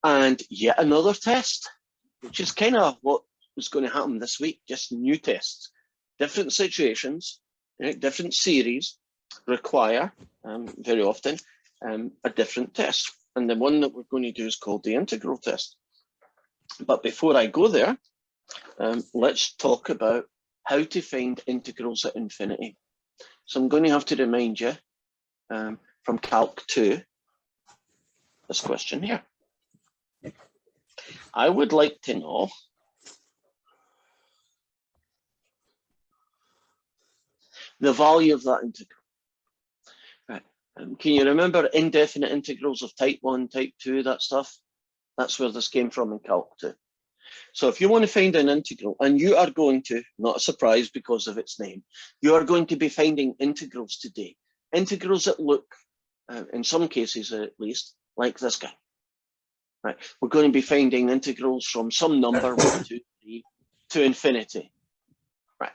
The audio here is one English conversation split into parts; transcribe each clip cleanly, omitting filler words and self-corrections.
And yet another test, which is kind of what is going to happen this week, just new tests. Different situations, right, different series require, very often, a different test. And the one that we're going to do is called the integral test. But before I go there, let's talk about how to find integrals at infinity. So I'm going to have to remind you from Calc 2, this question here. I would like to know the value of that integral. Right. Can you remember indefinite integrals of type 1, type 2, that stuff? That's where this came from in Calc 2. So if you want to find an integral, and you are going to, not a surprise because of its name, you are going to be finding integrals today. Integrals that look, in some cases at least, like this guy. Right. We're going to be finding integrals from some number, 1, 2, 3, to infinity. Right.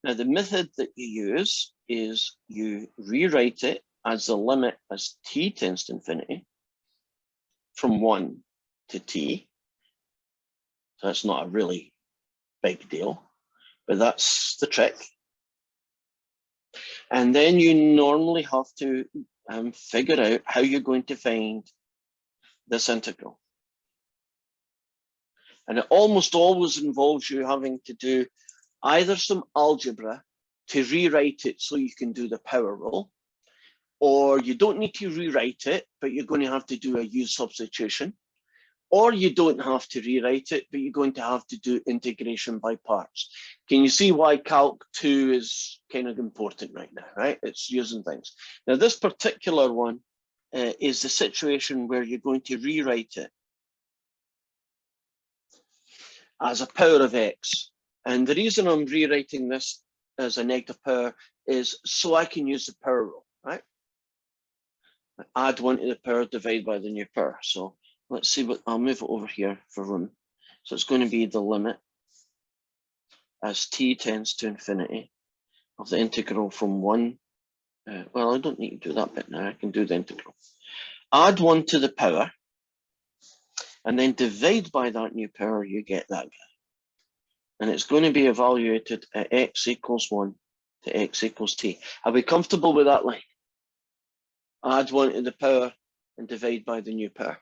Now the method that you use is you rewrite it as the limit as t tends to infinity from 1 to t. So that's not a really big deal, but that's the trick. And then you normally have to figure out how you're going to find this integral. And it almost always involves you having to do either some algebra to rewrite it so you can do the power rule, or you don't need to rewrite it, but you're going to have to do a u substitution, or you don't have to rewrite it, but you're going to have to do integration by parts. Can you see why Calc 2 is kind of important right now, right? It's using things. Now, this particular one is the situation where you're going to rewrite it as a power of x. And the reason I'm rewriting this as a negative power is so I can use the power rule, right? Add 1 to the power, divide by the new power. So let's see what, I'll move it over here for room. So it's going to be the limit as t tends to infinity of the integral from 1. Well, I don't need to do that bit now. I can do the integral. Add 1 to the power, and then divide by that new power, you get that guy. And it's going to be evaluated at x equals 1 to x equals t. Are we comfortable with that line? Add 1 to the power and divide by the new power.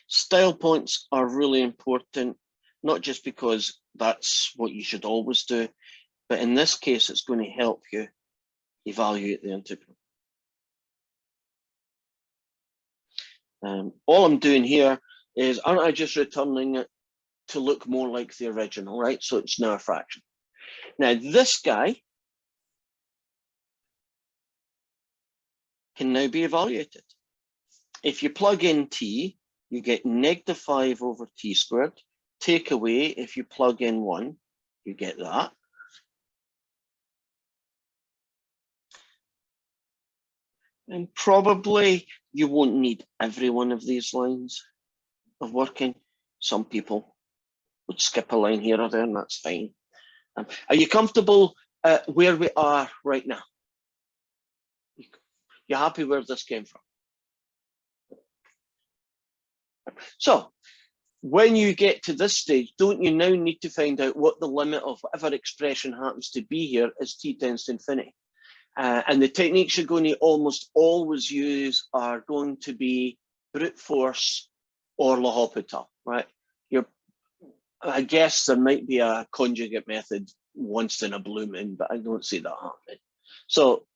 Style points are really important, not just because that's what you should always do, but in this case, it's going to help you evaluate the integral. All I'm doing here is, aren't I just returning it to look more like the original, right? So it's now a fraction. Now this guy can now be evaluated. If you plug in t, you get -5 over t squared. Take away, if you plug in 1, you get that. And probably you won't need every one of these lines of working. Some people would skip a line here or there, and that's fine. Are you comfortable where we are right now? You're happy where this came from? So when you get to this stage, don't you now need to find out what the limit of whatever expression happens to be here as t tends to infinity? And the techniques you're going to almost always use are going to be brute force or L'Hopital, right? I guess there might be a conjugate method once in a blue moon, but I don't see that happening. So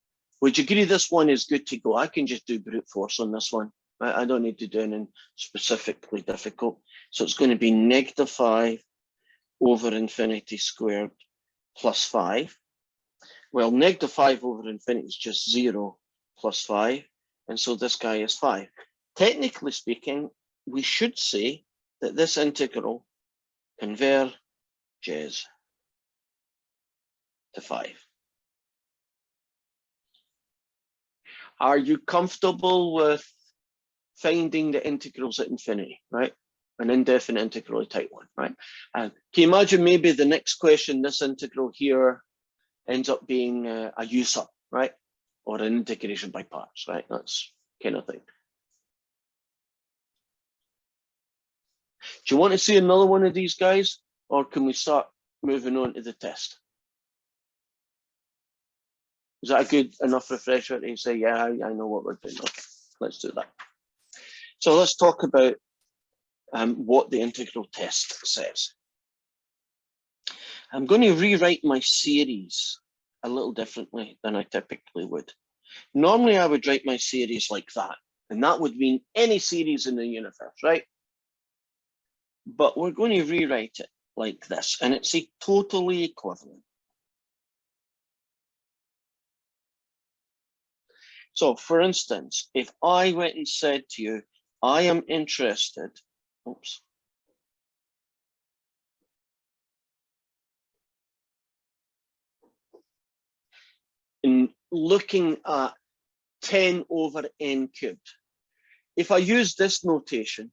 would you agree this one is good to go? I can just do brute force on this one. I don't need to do anything specifically difficult. So it's going to be -5 over infinity squared plus 5. Well, -5 over infinity is just 0 plus 5. And so this guy is 5. Technically speaking, we should say that this integral converges to 5. Are you comfortable with finding the integrals at infinity, right? An indefinite integral of type 1, right? And can you imagine maybe the next question, this integral here ends up being a u sub, right? Or an integration by parts, right? That's kind of thing. Do you want to see another one of these guys, or can we start moving on to the test? Is that a good enough refresher to say, yeah, I know what we're doing? Okay, let's do that. So let's talk about what the integral test says. I'm going to rewrite my series a little differently than I typically would. Normally, I would write my series like that, and that would mean any series in the universe, right? But we're going to rewrite it like this, and it's a totally equivalent. So for instance, if I went and said to you, I am interested, oops. In looking at 10 over n cubed. If I use this notation,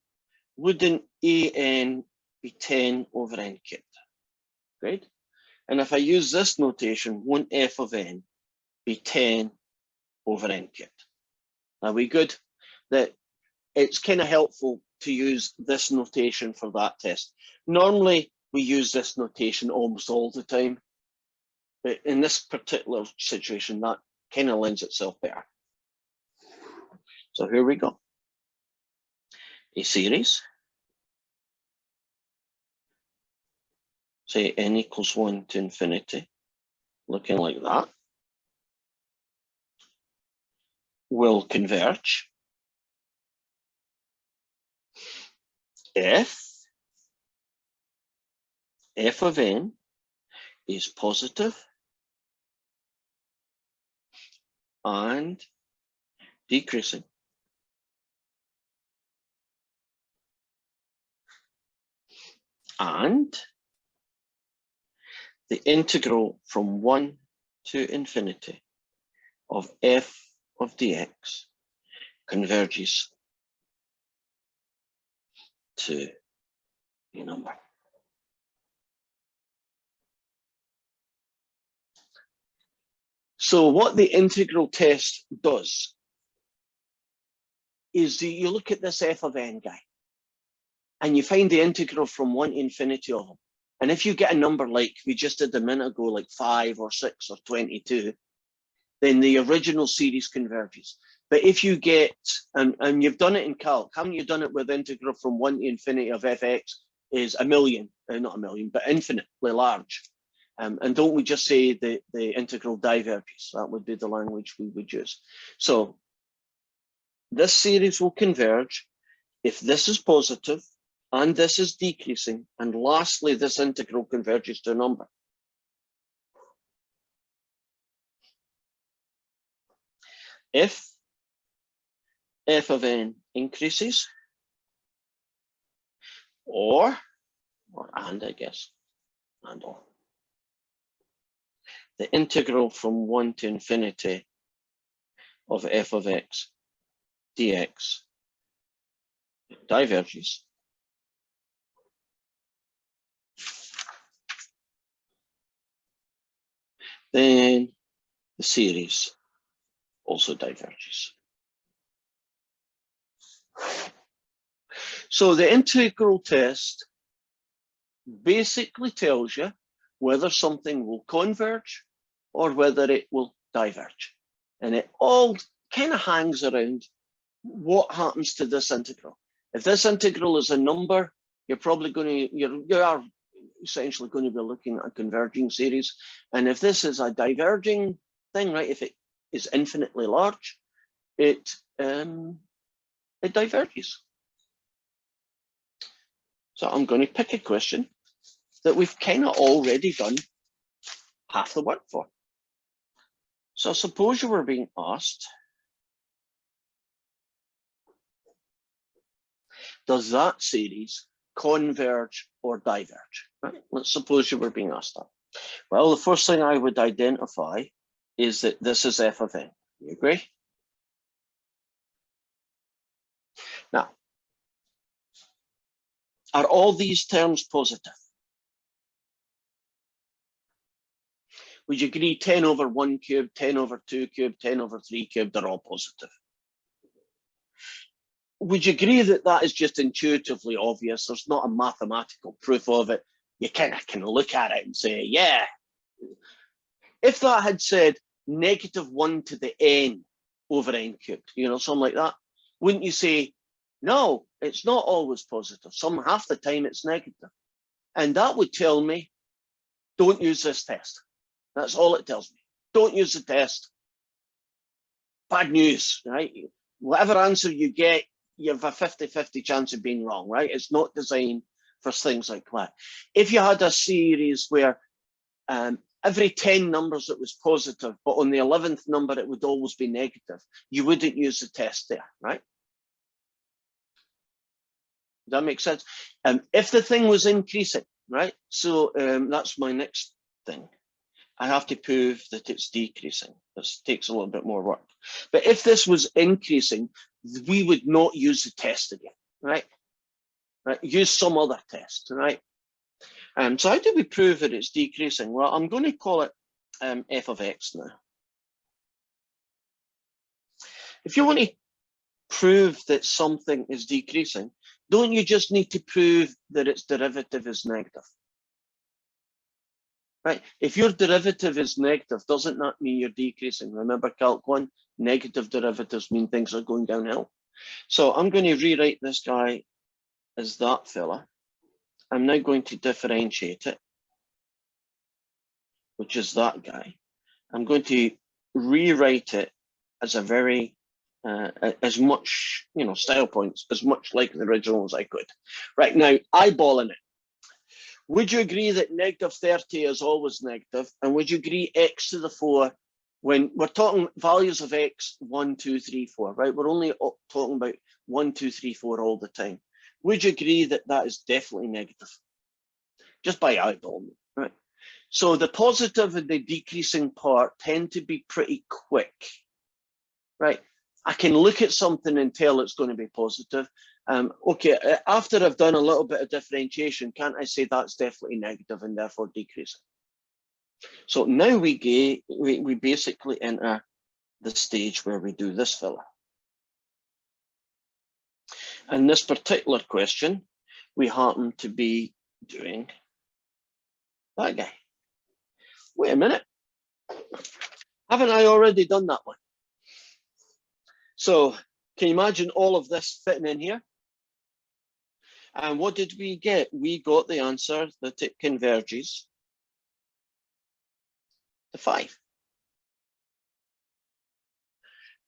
wouldn't an be 10 over n cubed? Great. And if I use this notation, won't f of n be 10 over n cubed? Are we good? That it's kind of helpful to use this notation for that test. Normally, we use this notation almost all the time, but in this particular situation, that kind of lends itself better. So here we go. A series, say n equals 1 to infinity, looking like that, will converge if f of n is positive and decreasing. And the integral from 1 to infinity of f of dx converges to a number. So what the integral test does is that you look at this f of n guy and you find the integral from 1 to infinity of them. And if you get a number like we just did a minute ago, like 5 or 6 or 22, then the original series converges. But if you get, and you've done it in calc, haven't you done it with integral from 1 to infinity of fx is a million, not a million, but infinitely large. And don't we just say the integral diverges? That would be the language we would use. So this series will converge if this is positive and this is decreasing. And lastly, this integral converges to a number. If f of n increases, or and I guess, and or, the integral from 1 to infinity of f of x dx diverges, then the series also diverges. So the integral test basically tells you whether something will converge or whether it will diverge. And it all kind of hangs around what happens to this integral. If this integral is a number, you're probably going to, you are essentially going to be looking at a converging series. And if this is a diverging thing, right, if it is infinitely large, it diverges. So I'm going to pick a question that we've kind of already done half the work for. So suppose you were being asked, does that series converge or diverge? Right? Let's suppose you were being asked that. Well, the first thing I would identify is that this is f of n. You agree? Now, are all these terms positive? Would you agree 10 over 1 cubed, 10 over 2 cubed, 10 over 3 cubed, they're all positive? would you agree that that is just intuitively obvious? There's not a mathematical proof of it. You kind of can look at it and say, yeah. If that had said -1 to the n over n cubed, you know, something like that, wouldn't you say, no, it's not always positive. Half the time it's negative. And that would tell me, don't use this test. That's all it tells me. Don't use the test. Bad news, right? Whatever answer you get, you have a 50-50 chance of being wrong, right? It's not designed for things like that. If you had a series where every 10 numbers it was positive, but on the 11th number it would always be negative, you wouldn't use the test there, right? Does that make sense? If the thing was increasing, right? So that's my next thing. I have to prove that it's decreasing. This takes a little bit more work. But if this was increasing, we would not use the test again, right? Use some other test, right? So how do we prove that it's decreasing? Well, I'm going to call it f of x now. If you want to prove that something is decreasing, don't you just need to prove that its derivative is negative? Right? If your derivative is negative, doesn't that mean you're decreasing? Remember Calc 1, negative derivatives mean things are going downhill. So I'm going to rewrite this guy as that fella. I'm now going to differentiate it, which is that guy. I'm going to rewrite it as a very, as much, you know, style points, as much like the original as I could. Right, now, eyeballing it. Would you agree that -30 is always negative? And would you agree x to the 4, when we're talking values of x, 1, 2, 3, 4, right? We're only talking about 1, 2, 3, 4 all the time. Would you agree that that is definitely negative? Just by eyeballing, right? So the positive and the decreasing part tend to be pretty quick, right? I can look at something and tell it's going to be positive. Okay, after I've done a little bit of differentiation, can't I say that's definitely negative and therefore decreasing? So now we basically enter the stage where we do this fella. And this particular question, we happen to be doing that guy. Wait a minute. Haven't I already done that one? So can you imagine all of this fitting in here? And what did we get? We got the answer that it converges to 5.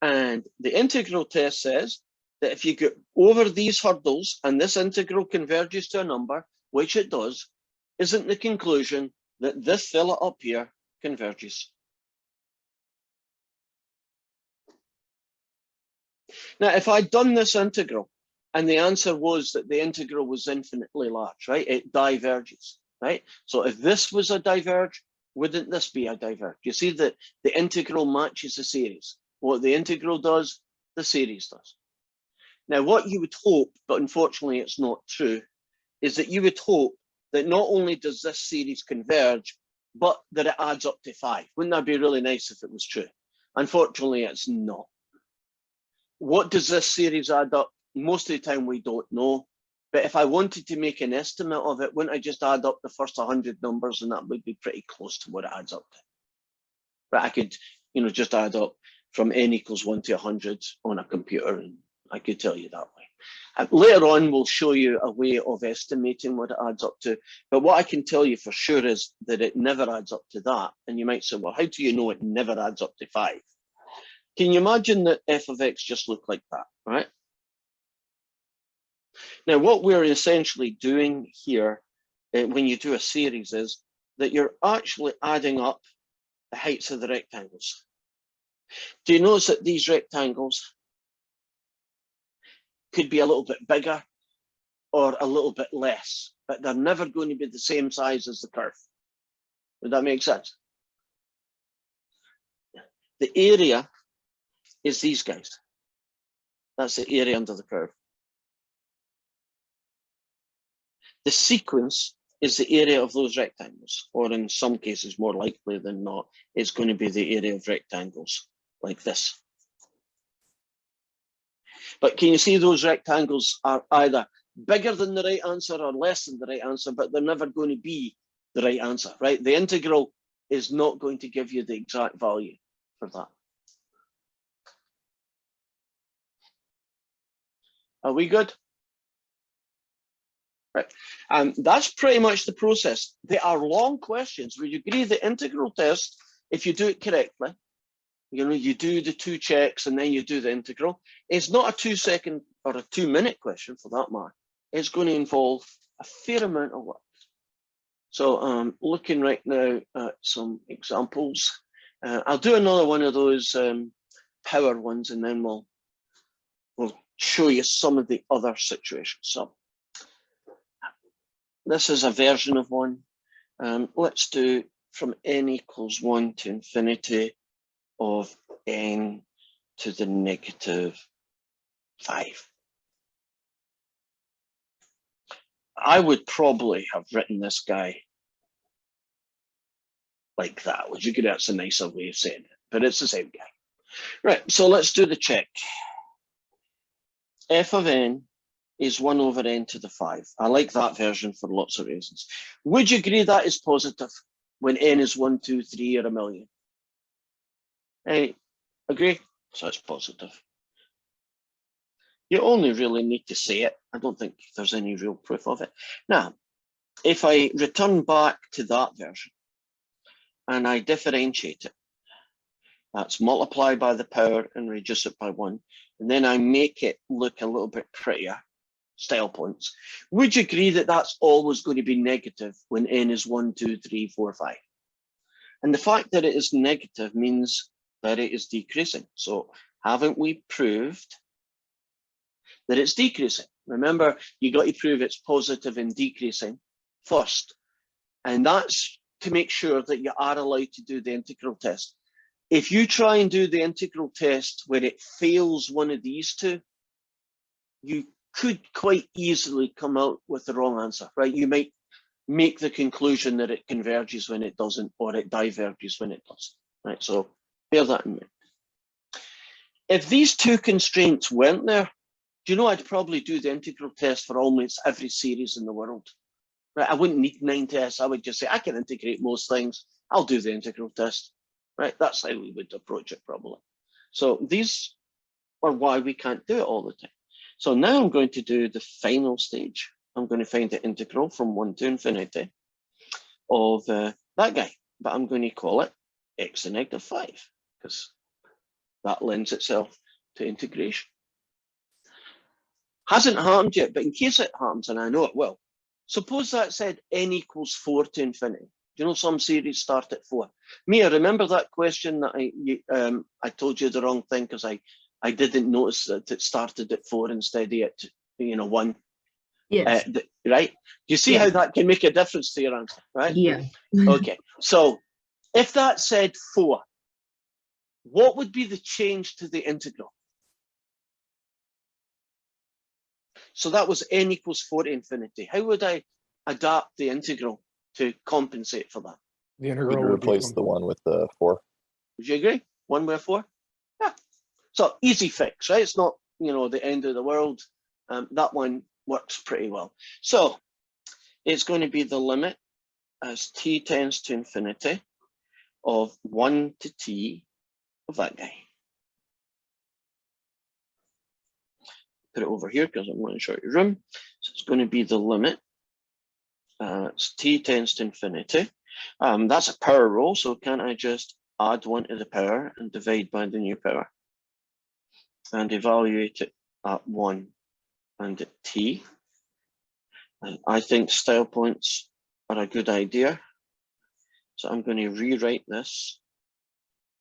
And the integral test says that if you get over these hurdles and this integral converges to a number, which it does, isn't the conclusion that this fella up here converges. Now, if I'd done this integral and the answer was that the integral was infinitely large, right? It diverges, right? So if this was a diverge, wouldn't this be a diverge? You see that the integral matches the series. What the integral does, the series does. Now, what you would hope, but unfortunately it's not true, is that you would hope that not only does this series converge, but that it adds up to 5. Wouldn't that be really nice if it was true? Unfortunately, it's not. What does this series add up? Most of the time we don't know. But if I wanted to make an estimate of it, wouldn't I just add up the first 100 numbers and that would be pretty close to what it adds up to? But I could, you know, just add up from n equals 1 to 100 on a computer, and I could tell you that way. Later on, we'll show you a way of estimating what it adds up to. But what I can tell you for sure is that it never adds up to that. And you might say, well, how do you know it never adds up to 5? Can you imagine that f of x just looked like that, right? Now, what we're essentially doing here when you do a series is that you're actually adding up the heights of the rectangles. Do you notice that these rectangles could be a little bit bigger or a little bit less, but they're never going to be the same size as the curve? Would that make sense? The area is these guys. That's the area under the curve. The sequence is the area of those rectangles, or in some cases, more likely than not, it's going to be the area of rectangles like this. But can you see those rectangles are either bigger than the right answer or less than the right answer, but they're never going to be the right answer, right? The integral is not going to give you the exact value for that. Are we good? Right. That's pretty much the process. They are long questions. Would you agree the integral test, if you do it correctly, you do the 2 checks and then you do the integral. It's not a 2-second or a 2-minute question for that matter. It's going to involve a fair amount of work. So looking right now at some examples. I'll do another one of those power ones, and then we'll show you some of the other situations. So this is a version of one. Let's do from n equals 1 to infinity of n to the negative 5. I would probably have written this guy like that. Would you agree that's a nicer way of saying it? But it's the same guy. Right, so let's do the check. F of n is 1 over n to the 5. I like that version for lots of reasons. Would you agree that is positive when n is 1, 2, 3, or a million? Hey, agree? So it's positive. You only really need to say it. I don't think there's any real proof of it. Now, if I return back to that version and I differentiate it, that's multiply by the power and reduce it by 1, and then I make it look a little bit prettier, style points. Would you agree that that's always going to be negative when n is 1, 2, 3, 4, 5? And the fact that it is negative means that it is decreasing. So haven't we proved that it's decreasing? Remember, you got to prove it's positive and decreasing first. And that's to make sure that you are allowed to do the integral test. If you try and do the integral test where it fails one of these two, you could quite easily come out with the wrong answer, right? You might make the conclusion that it converges when it doesn't, or it diverges when it does, right? So bear that in mind. If these two constraints weren't there, do you know I'd probably do the integral test for almost every series in the world, right? I wouldn't need 9 tests. I would just say, I can integrate most things. I'll do the integral test, right? That's how we would approach it probably. So these are why we can't do it all the time. So now I'm going to do the final stage. I'm going to find the integral from 1 to infinity of that guy, but I'm going to call it x to the negative 5 because that lends itself to integration. Hasn't happened yet, but in case it happens, and I know it will, suppose that said n equals 4 to infinity. You know, some series start at 4. Mia, remember that question that I told you the wrong thing because I didn't notice that it started at 4 instead of at 1. Yes. Right? You see how that can make a difference to your answer, right? Yeah. Okay. So if that said 4, what would be the change to the integral? So that was n equals 4 to infinity. How would I adapt the integral to compensate for that? The integral You'd replace the 1 with the 4. Would you agree? 1 with 4? Yeah. So easy fix, right? It's not, the end of the world. That one works pretty well. So it's going to be the limit as t tends to infinity of 1 to t of that guy. Put it over here because I'm going to show you room. So it's going to be the limit as t tends to infinity. That's a power rule, so can't I just add 1 to the power and divide by the new power and evaluate it at 1 and at t? And I think style points are a good idea. So I'm going to rewrite this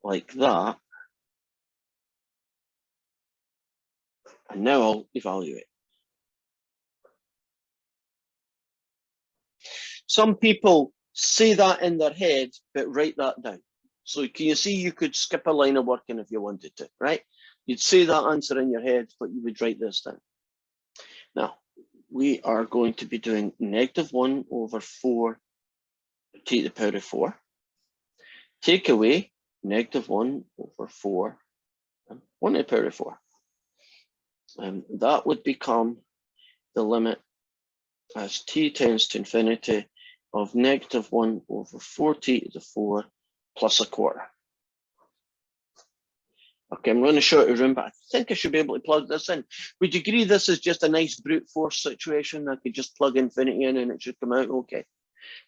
like that. And now I'll evaluate. Some people say that in their head, but write that down. So can you see you could skip a line of working if you wanted to, right? You'd say that answer in your head, but you would write this down. Now, we are going to be doing negative 1 over 4 t to the power of 4. Take away negative 1 over 4 and 1 to the power of 4. that would become the limit as t tends to infinity of -1 over 4t to the 4 plus a quarter. Okay, I'm running short of room, but I think I should be able to plug this in. Would you agree this is just a nice brute force situation? I could just plug infinity in and it should come out okay.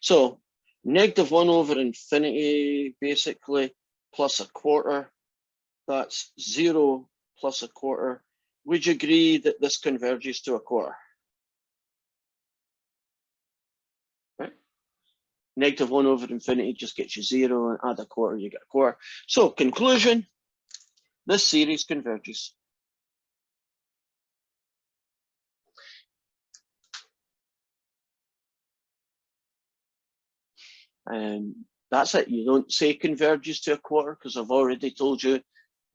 So -1 over infinity, basically, plus a quarter. That's 0 plus a quarter. Would you agree that this converges to a quarter? Right? -1 over infinity just gets you 0, and add a quarter, you get a quarter. So conclusion, this series converges. And that's it. You don't say converges to a quarter because I've already told you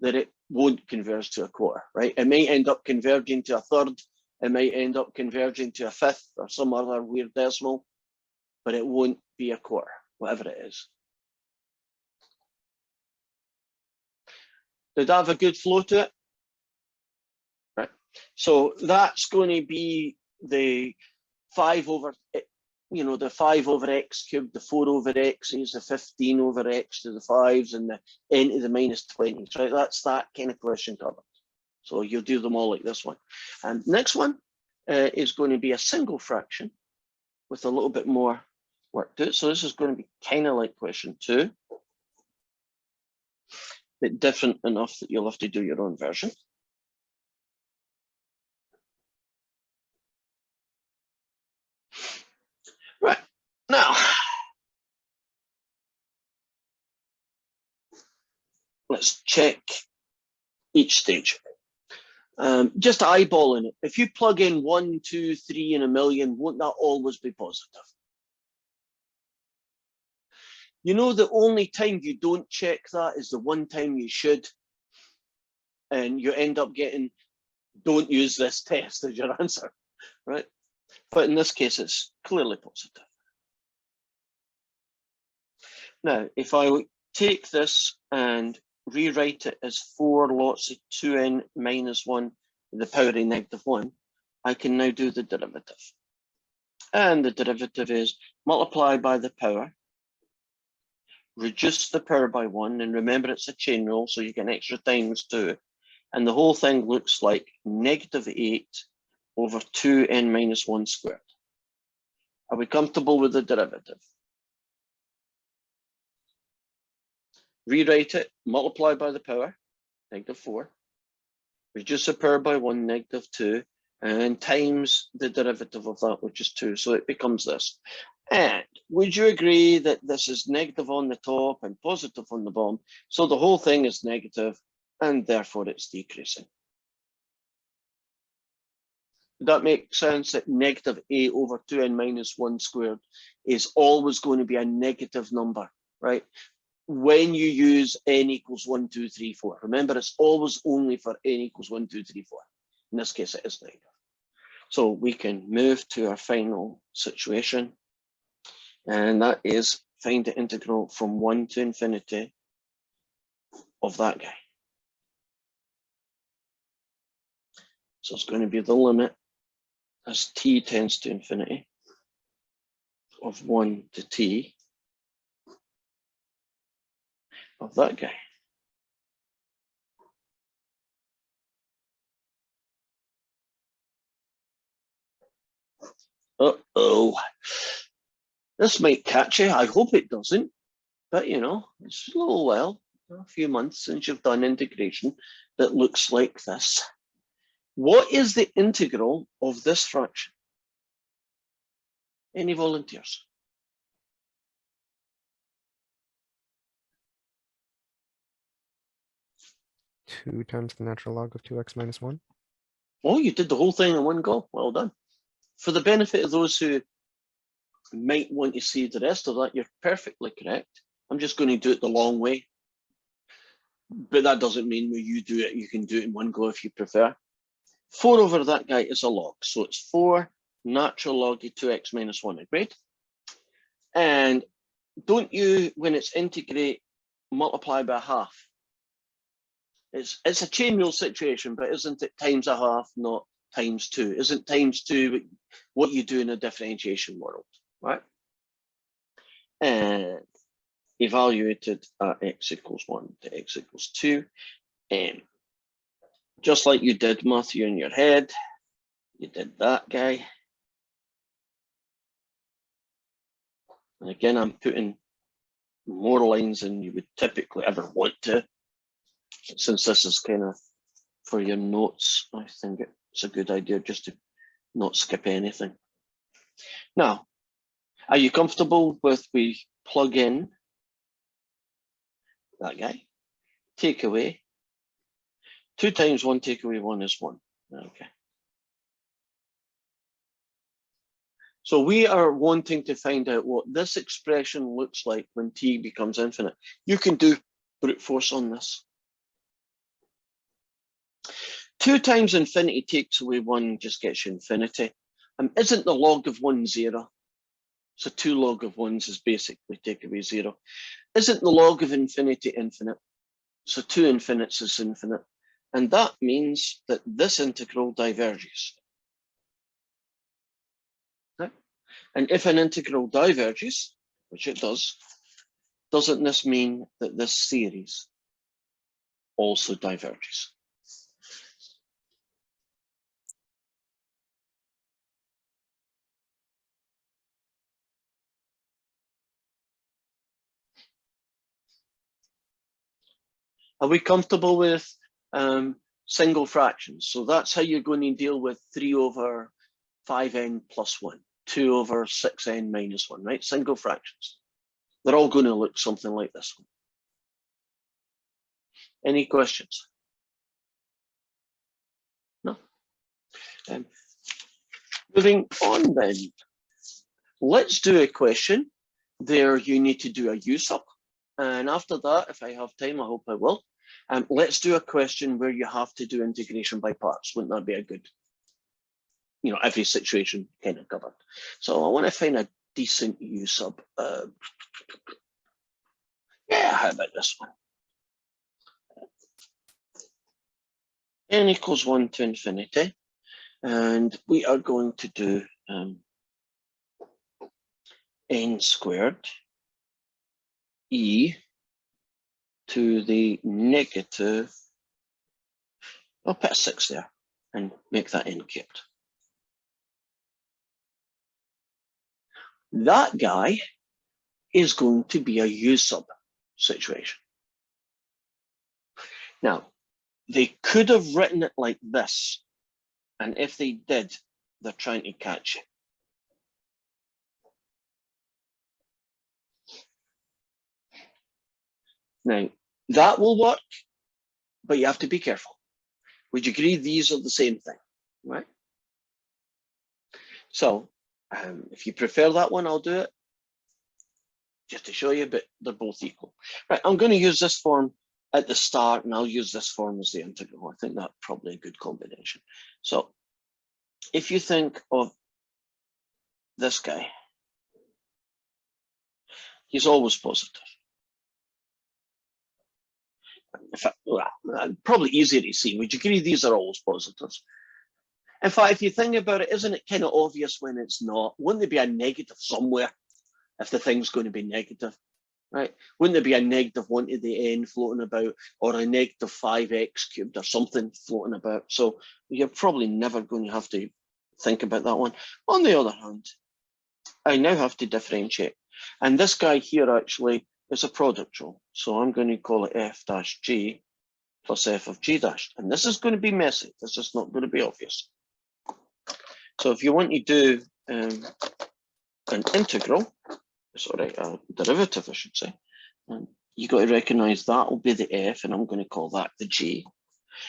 that it won't converge to a quarter, right? It may end up converging to a third. It might end up converging to a fifth or some other weird decimal, but it won't be a quarter, whatever it is. Did I have a good flow to it? Right. So that's going to be the 5 over, you know, the 5 over x cubed, the 4 over x is the 15 over x to the 5s and the n to the -20s, right? That's that kind of question covered. So you'll do them all like this one. And next one is going to be a single fraction with a little bit more work to it. So this is going to be kind of like question 2, but different enough that you'll have to do your own version. Right, now, let's check each stage. Just eyeballing it. If you plug in 1, 2, 3 in a million, won't that always be positive? You know, the only time you don't check that is the one time you should, and you end up getting, don't use this test as your answer, right? But in this case, it's clearly positive. Now, if I take this and rewrite it as 4 lots of 2n minus 1 to the power of -1, I can now do the derivative. And the derivative is multiply by the power, reduce the power by 1, and remember it's a chain rule, so you get an extra times 2. And the whole thing looks like -8 over 2n minus 1 squared. Are we comfortable with the derivative? Rewrite it, multiply by the power, -4, reduce the power by 1, -2, and times the derivative of that, which is 2. So it becomes this. And would you agree that this is negative on the top and positive on the bottom? So the whole thing is negative, and therefore it's decreasing. Does that make sense? That -8 over 2n minus 1 squared is always going to be a negative number, right? When you use n equals 1, 2, 3, 4. Remember, it's always only for n equals 1, 2, 3, 4. In this case, it is negative. So we can move to our final situation. And that is find the integral from 1 to infinity of that guy. So it's going to be the limit as t tends to infinity of 1 to t of that guy. Uh-oh. This might catch you. I hope it doesn't. But, you know, it's a little while, a few months since you've done integration that looks like this. What is the integral of this fraction? Any volunteers? 2 times the natural log of 2x minus 1. Oh, you did the whole thing in one go. Well done. For the benefit of those who might want to see the rest of that, you're perfectly correct. I'm just going to do it the long way. But that doesn't mean when you do it, you can do it in one go if you prefer. 4 over that guy is a log. So it's 4 natural log of 2x minus 1, agreed? And don't you, when it's integrate, multiply by half? It's a chain rule situation, but isn't it times a half, not times 2? Isn't times 2 what you do in a differentiation world, right? And evaluated at x equals 1 to x equals 2. Just like you did, Matthew, in your head, you did that guy. And again, I'm putting more lines than you would typically ever want to. Since this is kind of for your notes, I think it's a good idea just to not skip anything. Now, are you comfortable with we plug in that guy? Take away. 2 times 1 take away 1 is 1. Okay. So we are wanting to find out what this expression looks like when t becomes infinite. You can do brute force on this. 2 times infinity takes away 1, just gets you infinity. Isn't the log of 1 0? So 2 log of 1s is basically take away 0. Isn't the log of infinity infinite? So 2 infinites is infinite. And that means that this integral diverges. Okay? And if an integral diverges, which it does, doesn't this mean that this series also diverges? Are we comfortable with single fractions? So that's how you're going to deal with 3 over 5n plus 1, 2 over 6n minus 1, right? Single fractions. They're all going to look something like this one. Any questions? No? Moving on then. Let's do a question. There you need to do a use up. And after that, if I have time, I hope I will. Let's do a question where you have to do integration by parts. Wouldn't that be a good, every situation kind of covered? So I want to find a decent use up. Yeah, how about this one? N equals 1 to infinity. And we are going to do n squared e to the negative, I'll put a 6 there and make that n cubed. That guy is going to be a u sub situation. Now, they could have written it like this, and if they did, they're trying to catch you. Now, that will work, but you have to be careful. Would you agree these are the same thing, right? So, if you prefer that one, I'll do it just to show you, but they're both equal. Right, I'm going to use this form at the start, and I'll use this form as the integral. I think that's probably a good combination. So, if you think of this guy, he's always positive. In fact, probably easier to see. Would you agree these are always positives? In fact, if you think about it, isn't it kind of obvious when it's not? Wouldn't there be a negative somewhere if the thing's going to be negative, right? Wouldn't there be a negative 1 to the n floating about, or a negative 5x cubed or something floating about? So you're probably never going to have to think about that one. On the other hand, I now have to differentiate. And this guy here actually is a product rule. So I'm going to call it f dash g plus f of g dash. And this is going to be messy. This is not going to be obvious. So if you want to do an integral, sorry, a derivative, I should say, you got to recognize that will be the f, and I'm going to call that the g.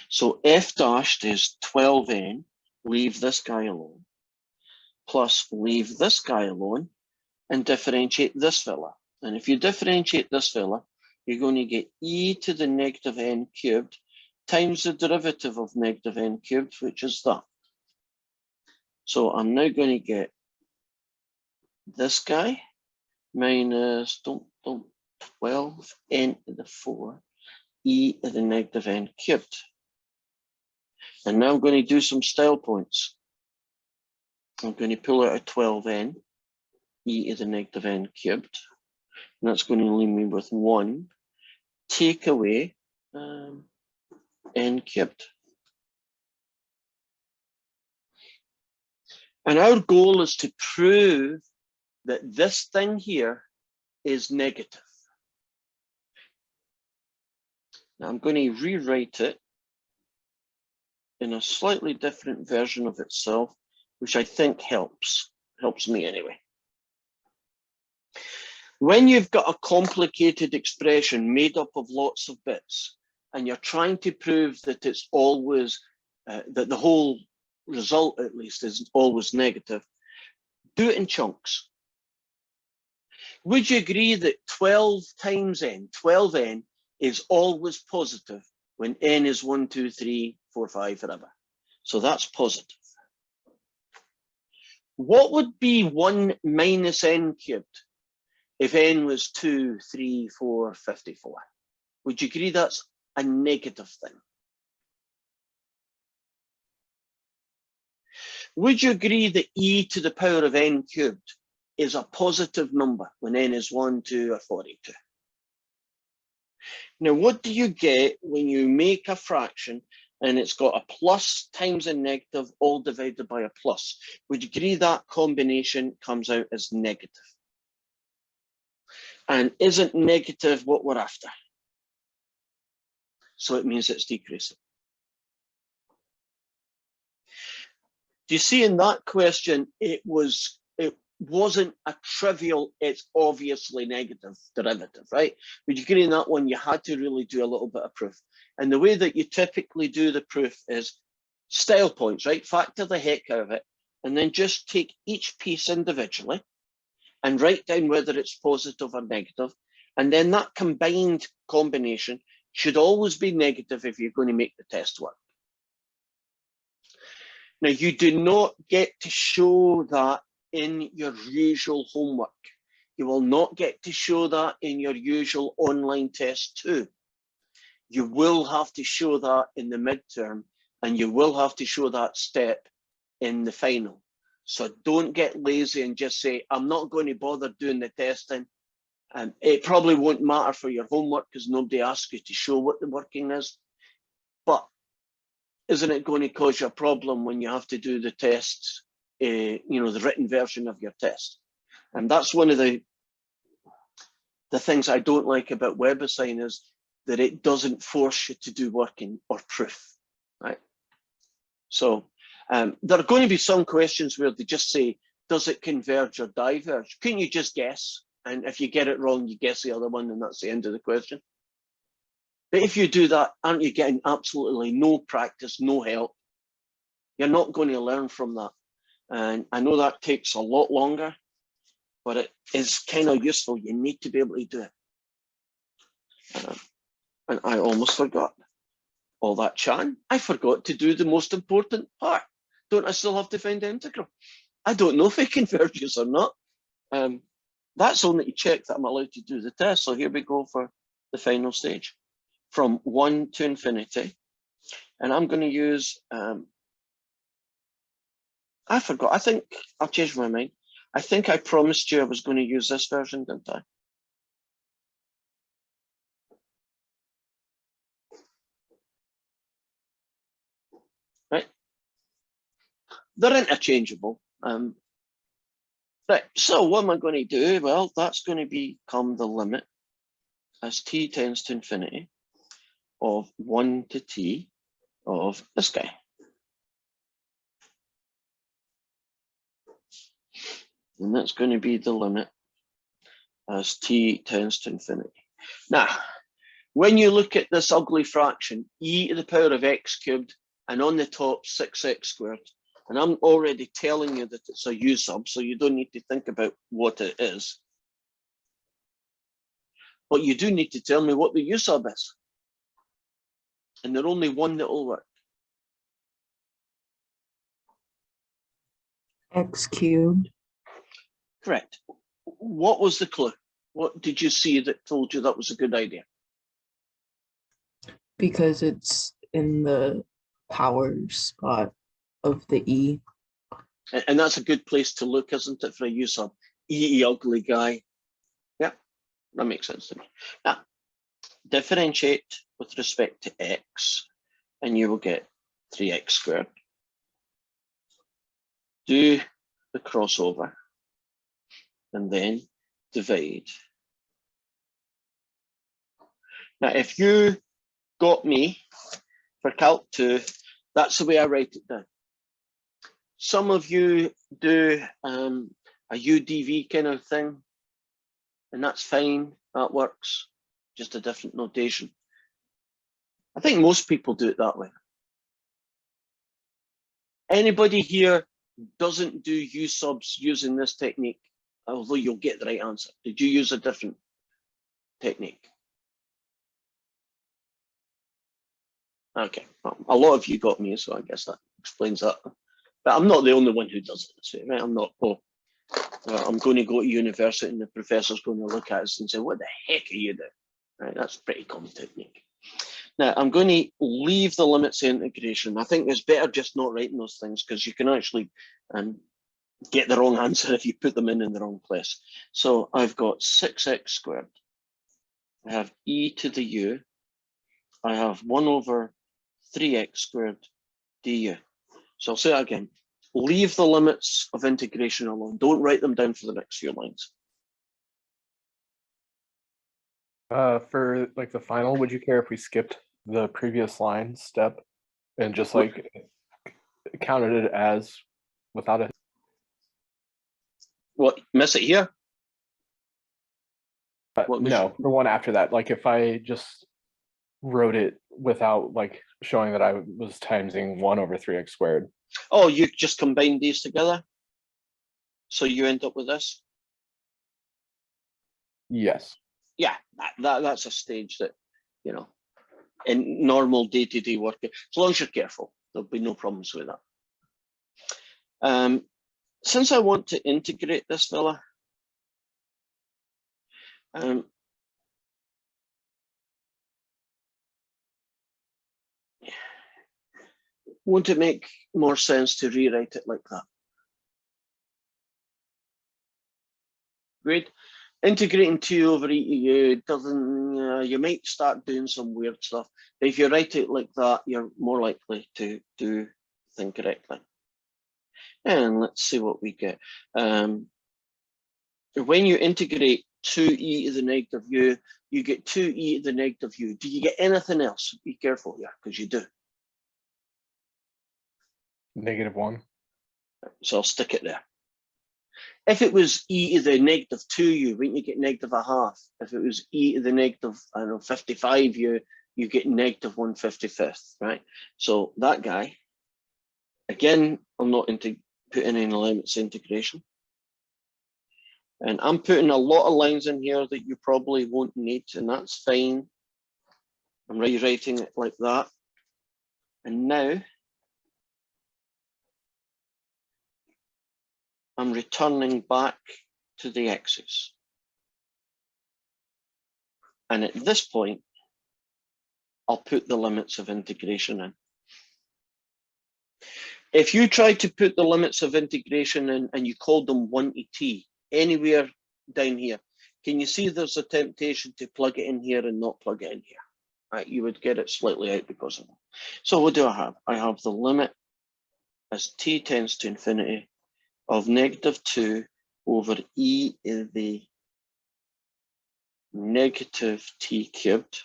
So f dashed is 12n, leave this guy alone, plus leave this guy alone, and differentiate this fella. And if you differentiate this fella, you're going to get e to the negative n cubed times the derivative of negative n cubed, which is that. So I'm now going to get this guy minus 12n to the 4 e to the negative n cubed. And now I'm going to do some style points. I'm going to pull out a 12n, e to the negative n cubed. And that's going to leave me with 1, take away n cubed. And our goal is to prove that this thing here is negative. Now I'm going to rewrite it in a slightly different version of itself, which I think helps me anyway. When you've got a complicated expression made up of lots of bits, and you're trying to prove that it's always, that the whole result at least is always negative, do it in chunks. Would you agree that 12 times n, 12n, is always positive when n is 1, 2, 3, 4, 5, whatever? So that's positive. What would be 1 minus n cubed if n was 2, 3, 4, 54? Would you agree that's a negative thing? Would you agree that e to the power of n cubed is a positive number when n is 1, 2, or 42? Now, what do you get when you make a fraction and it's got a plus times a negative all divided by a plus? Would you agree that combination comes out as negative? And isn't negative what we're after? So it means it's decreasing. Do you see in that question, it wasn't a trivial, it's obviously negative derivative, right? Would you agree in that one, you had to really do a little bit of proof. And the way that you typically do the proof is style points, right? Factor the heck out of it, and then just take each piece individually and write down whether it's positive or negative. And then that combined combination should always be negative if you're going to make the test work. Now, you do not get to show that in your usual homework. You will not get to show that in your usual online test too. You will have to show that in the midterm, and you will have to show that step in the final. So don't get lazy and just say, I'm not going to bother doing the testing. It probably won't matter for your homework because nobody asks you to show what the working is. But isn't it going to cause you a problem when you have to do the tests, the written version of your test? And that's one of the things I don't like about WebAssign is that it doesn't force you to do working or proof, right? So there are going to be some questions where they just say, does it converge or diverge? Couldn't you just guess? And if you get it wrong, you guess the other one, and that's the end of the question. But if you do that, aren't you getting absolutely no practice, no help? You're not going to learn from that. And I know that takes a lot longer, but it is kind of useful. You need to be able to do it. And I almost forgot all that chatting. I forgot to do the most important part. Don't I still have to find the integral? I don't know if it converges or not. That's only to check that I'm allowed to do the test. So here we go for the final stage. From 1 to infinity. And I'm going to use, I forgot, I think I'll change my mind. I think I promised you I was going to use this version, didn't I? Right. They're interchangeable. Right, so what am I going to do? Well, that's going to become the limit as t tends to infinity of 1 to t of this guy. And that's going to be the limit as t tends to infinity. Now, when you look at this ugly fraction, e to the power of x cubed, and on the top 6x squared, and I'm already telling you that it's a u sub, so you don't need to think about what it is. But you do need to tell me what the u sub is. And there's only one that will work. X cubed. Correct. What was the clue? What did you see that told you that was a good idea? because it's in the power spot of the E. And that's a good place to look, isn't it, for a U sub? E ugly guy. Yep, that makes sense to me. Now, differentiate with respect to x, and you will get 3x squared. Do the crossover, and then divide. Now, if you got me for Calc 2, that's the way I write it down. Some of you do a UDV kind of thing, and that's fine, that works, just a different notation. I think most people do it that way. Anybody here doesn't do U subs using this technique, although you'll get the right answer? Did you use a different technique? Okay, well, a lot of you got me, so I guess that explains that. But I'm not the only one who does it this way, right? I'm not, I'm going to go to university and the professor's going to look at us and say, what the heck are you doing? Right, that's a pretty common technique. Now, I'm going to leave the limits of integration. I think it's better just not writing those things because you can actually get the wrong answer if you put them in the wrong place. So I've got 6x squared. I have e to the u. I have 1 over 3x squared du. So I'll say that again. Leave the limits of integration alone. Don't write them down for the next few lines. For like the final, would you care if we skipped the previous line step and just like counted it as without a? What, miss it here? No, the one after that. Like if I just wrote it without like showing that I was timesing 1 over 3x squared. Oh, you just combine these together? So you end up with this? Yes. Yeah, that's a stage that, you know, in normal day-to-day work, as long as you're careful, there'll be no problems with that. Since I want to integrate this fella, won't it make more sense to rewrite it like that? Great. Integrating 2 over e to u doesn't, you might start doing some weird stuff. But if you write it like that, you're more likely to do things correctly. And let's see what we get. When you integrate 2e to the negative u, you get 2e to the negative u. Do you get anything else? Be careful here, because you do. -1. So I'll stick it there. If it was e to the negative 2u, wouldn't you get -1/2? If it was e to the negative, I don't know, 55u, you get negative 1/55th, right? So that guy, again, I'm not putting any limits integration. And I'm putting a lot of lines in here that you probably won't need, and that's fine. I'm rewriting it like that. And now I'm returning back to the x's. And at this point, I'll put the limits of integration in. If you try to put the limits of integration in and you called them 1 to t, anywhere down here, can you see there's a temptation to plug it in here and not plug it in here? Right, you would get it slightly out because of that. So what do I have? I have the limit as t tends to infinity of -2 over e to the negative t cubed,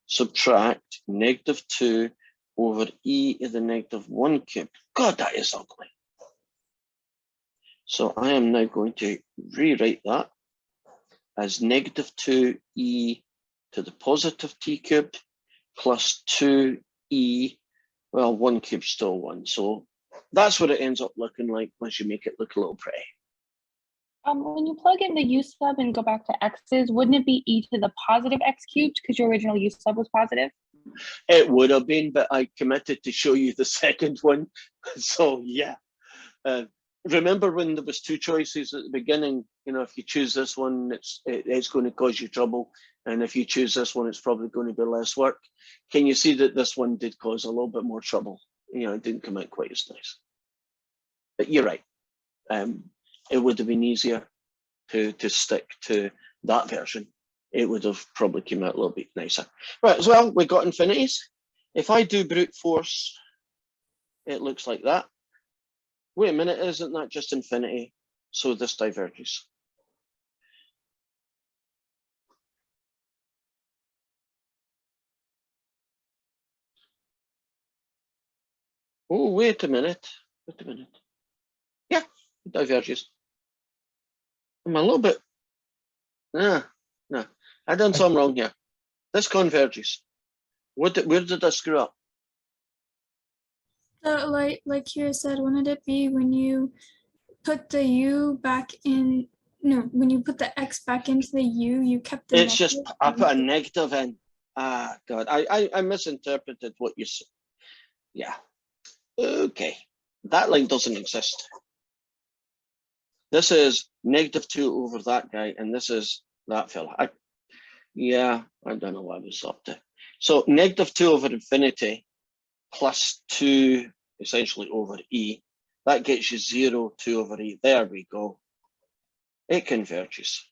subtract -2 over e to the -1 cubed. God, that is ugly. So I am now going to rewrite that as -2e to the positive t cubed plus 2e, well, 1 cubed still 1. So that's what it ends up looking like once you make it look a little pretty. When you plug in the u sub and go back to x's, wouldn't it be e to the positive x cubed because your original u sub was positive? It would have been, but I committed to show you the second one. So yeah, remember when there was two choices at the beginning, you know, if you choose this one, it's going to cause you trouble. And if you choose this one, it's probably going to be less work. Can you see that this one did cause a little bit more trouble? You know, it didn't come out quite as nice. But you're right. It would have been easier to stick to that version. It would have probably come out a little bit nicer. Right, as well, we got infinities. If I do brute force, it looks like that. Wait a minute, isn't that just infinity? So this diverges. Oh, wait a minute. Wait a minute. Yeah, it diverges. I'm a little bit. No. I done something wrong here. This converges. Where did I screw up? Like Kira said, wouldn't it be when you put the u back in? No, when you put the x back into the u, you kept the. It's just I put a negative in. Ah, God, I misinterpreted what you said. Yeah. Okay, that line doesn't exist. This is -2 over that guy, and this is that fella. I don't know what I was up to. So -2 over infinity plus 2 essentially over e. That gets you 0, 2 over e. There we go. It converges.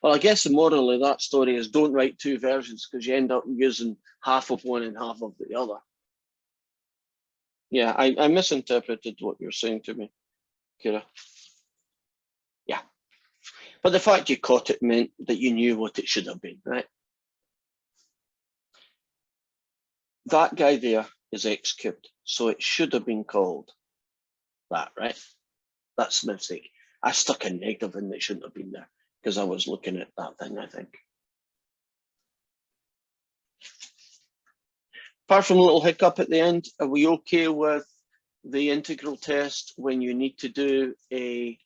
Well, I guess the moral of that story is don't write two versions because you end up using half of one and half of the other. Yeah, I misinterpreted what you're saying to me, Kira. Yeah. But the fact you caught it meant that you knew what it should have been, right? That guy there is x cubed, so it should have been called that, right? That's a mistake. I stuck a negative in that shouldn't have been there because I was looking at that thing, I think. Apart from a little hiccup at the end, are we okay with the integral test when you need to do a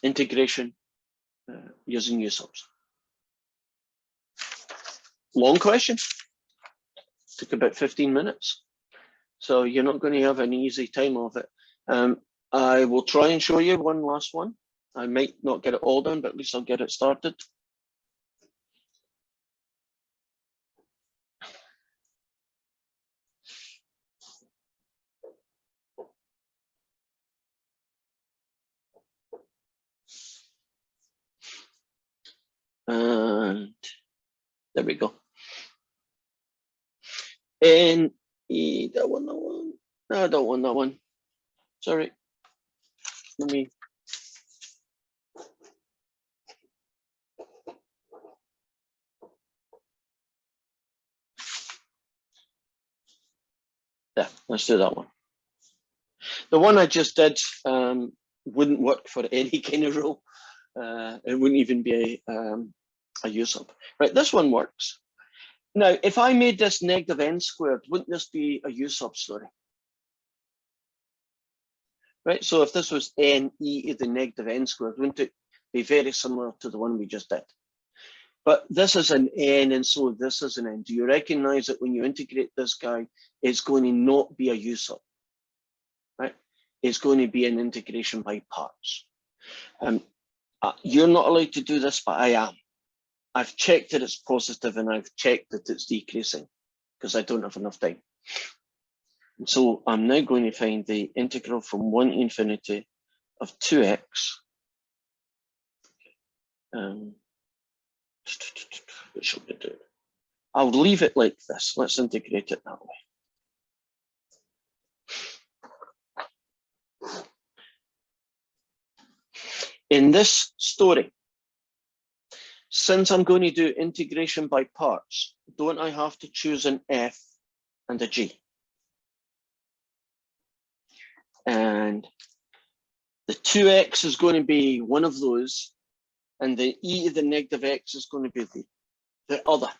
integration using u-subs? Long question. Took about 15 minutes. So you're not going to have an easy time of it. I will try and show you one last one. I might not get it all done, but at least I'll get it started. And there we go. And that one. No, I don't want that one. Sorry. Let me. Yeah, let's do that one. The one I just did wouldn't work for any kind of rule. It wouldn't even be a u-sub. Right, this one works. Now, if I made this -n squared, wouldn't this be a u-sub story? Right, so if this was n e to the -n squared, wouldn't it be very similar to the one we just did? But this is an n, and so this is an n. Do you recognize that when you integrate this guy, it's going to not be a u-sub, right? It's going to be an integration by parts. You're not allowed to do this, but I am. I've checked that it's positive and I've checked that it's decreasing because I don't have enough time. So I'm now going to find the integral from 1 to infinity of 2x. What shall we do? I'll leave it like this. Let's integrate it that way. In this story, since I'm going to do integration by parts, don't I have to choose an f and a g? And the 2x is going to be one of those, and the e to the -x is going to be the other.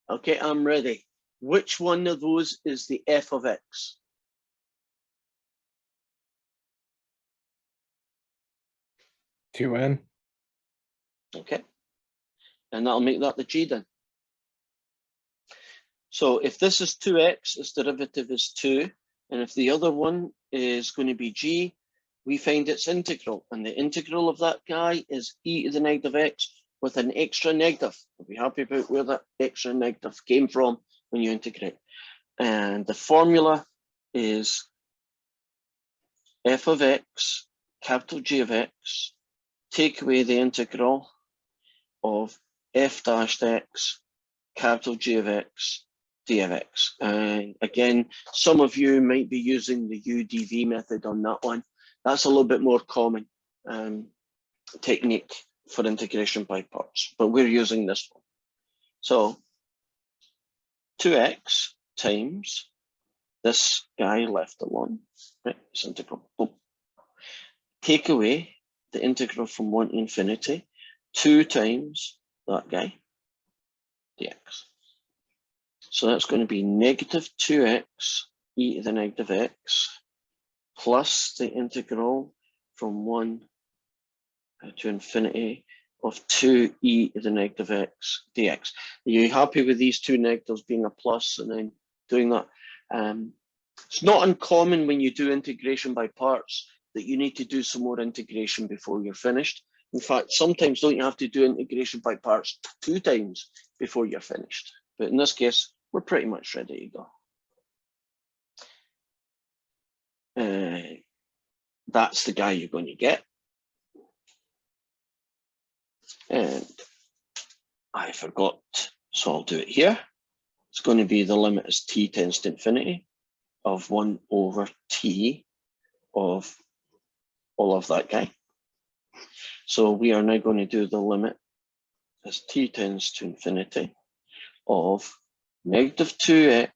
Okay, I'm ready. Which one of those is the f of x? (2n). Okay, and that'll make that the g then. So if this is 2x, its derivative is 2. And if the other one is going to be g, we find its integral. And the integral of that guy is e to the negative x with an extra negative. We'll be happy about where that extra negative came from when you integrate. And the formula is f of x, capital G of x, take away the integral of f dashed x, capital G of x, d of x. And again, some of you might be using the UDV method on that one. That's a little bit more common technique for integration by parts, but we're using this one. So 2x times this guy left alone, right? This integral. Boom. Take away the integral from 1 to infinity, 2 times that guy, dx. So that's going to be negative 2x e to the negative x plus the integral from 1 to infinity of 2e to the negative x dx. Are you happy with these two negatives being a plus and then doing that? It's not uncommon when you do integration by parts that you need to do some more integration before you're finished. In fact, sometimes don't you have to do integration by parts 2 times before you're finished? But in this case, we're pretty much ready to go. That's the guy you're going to get. And I forgot, so I'll do it here. It's going to be the limit as t tends to infinity of 1 over t of all of that guy. So we are now going to do the limit as t tends to infinity of negative 2x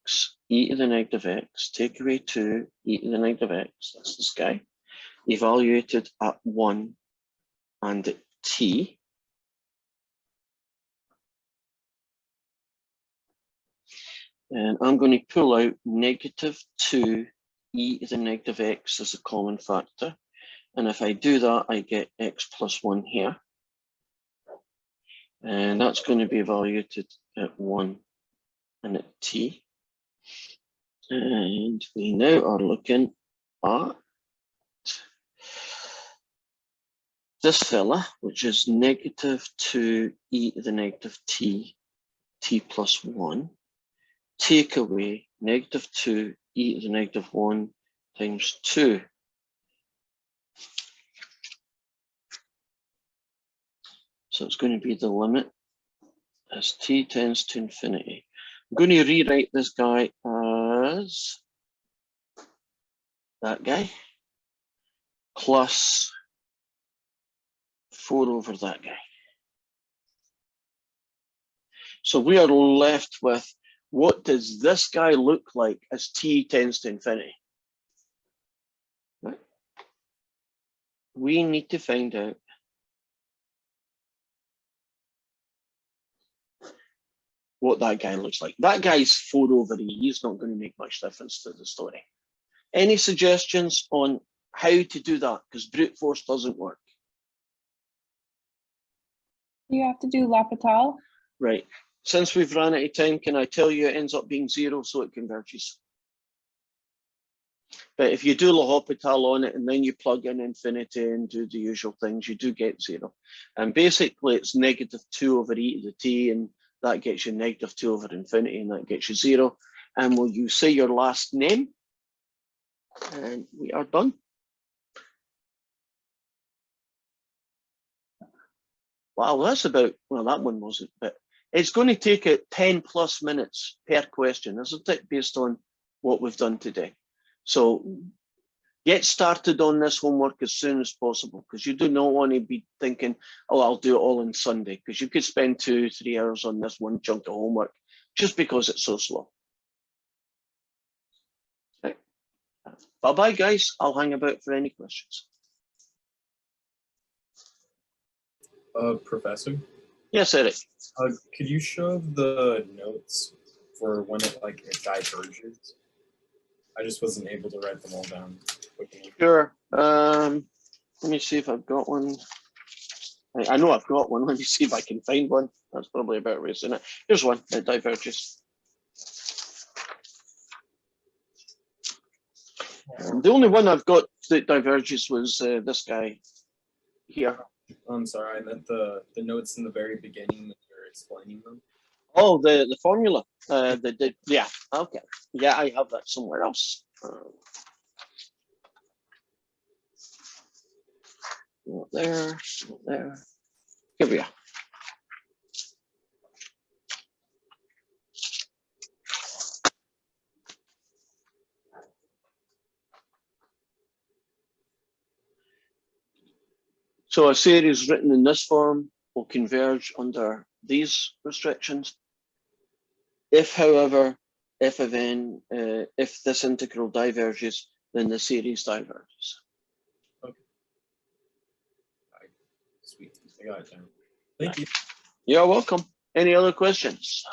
e to the negative x, take away 2 e to the negative x, that's this guy, evaluated at 1 and at t. And I'm going to pull out negative 2 e to the negative x as a common factor. And if I do that, I get x plus 1 here. And that's going to be evaluated at 1 and at t. And we now are looking at this fella, which is negative 2 e to the negative t, t plus 1. Take away negative 2 e to the negative 1 times 2. So it's going to be the limit as t tends to infinity. I'm going to rewrite this guy as that guy plus 4 over that guy. So we are left with, what does this guy look like as t tends to infinity? Right. We need to find out what that guy looks like. That guy's 4 over e. He's not going to make much difference to the story. Any suggestions on how to do that? Because brute force doesn't work. You have to do L'Hopital. Right. Since we've run out of time, can I tell you it ends up being 0, so it converges. But if you do L'Hopital on it and then you plug in infinity and do the usual things, you do get 0. And basically it's negative 2 over e to the t, and that gets you negative 2 over infinity, and that gets you 0. And will you say your last name? And we are done. Wow, that's about, well, that one wasn't, but it's going to take it 10 plus minutes per question, isn't it, based on what we've done today? So get started on this homework as soon as possible, because you do not want to be thinking, oh, I'll do it all on Sunday, because you could spend 2-3 hours on this one chunk of homework just because it's so slow. Okay. Bye-bye, guys. I'll hang about for any questions. Professor? Yes, Eric. Could you show the notes for when it diverges? I just wasn't able to write them all down quickly. Sure. Let me see if I've got one. I know I've got one. Let me see if I can find one. That's probably a better way of saying it. Here's one that diverges. The only one I've got that diverges was this guy here. I'm sorry, I meant the notes in the very beginning that you're explaining them. Oh, the formula. Yeah. Okay. Yeah, I have that somewhere else. Not there. Not there. Here we are. So a series written in this form will converge under these restrictions. If, however, if this integral diverges, then the series diverges. Sweet, I got it down. Thank you. You're welcome. Any other questions?